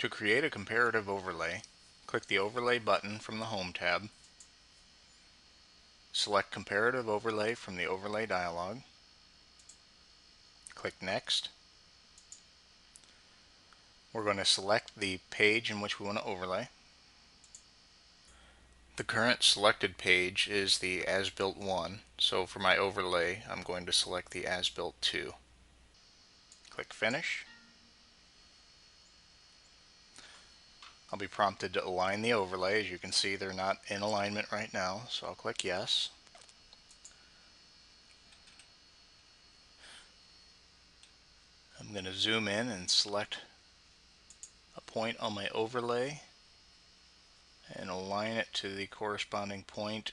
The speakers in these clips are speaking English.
To create a comparative overlay, click the Overlay button from the Home tab. Select Comparative Overlay from the Overlay dialog. Click Next. We're going to select the page in which we want to overlay. The current selected page is the As-Built 1, so for my overlay I'm going to select the As-Built 2. Click Finish. I'll be prompted to align the overlay. As you can see, they're not in alignment right now, so I'll click Yes. I'm going to zoom in and select a point on my overlay and align it to the corresponding point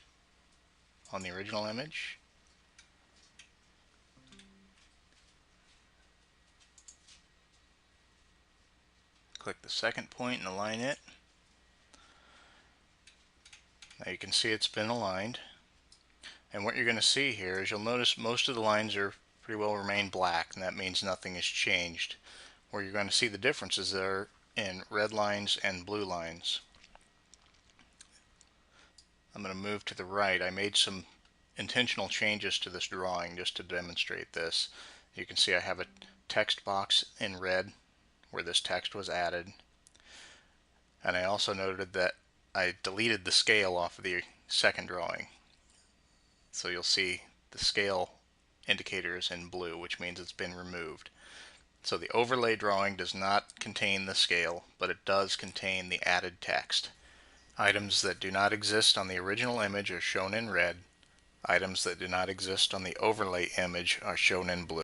on the original image. Click the second point and align it. Now you can see it's been aligned. And what you're going to see here is you'll notice most of the lines are pretty well remain black, and that means nothing has changed. Where you're going to see the differences are in red lines and blue lines. I'm going to move to the right. I made some intentional changes to this drawing just to demonstrate this. You can see I have a text box in red where this text was added. And I also noted that I deleted the scale off of the second drawing. So you'll see the scale indicator is in blue, which means it's been removed. So the overlay drawing does not contain the scale, but it does contain the added text. Items that do not exist on the original image are shown in red. Items that do not exist on the overlay image are shown in blue.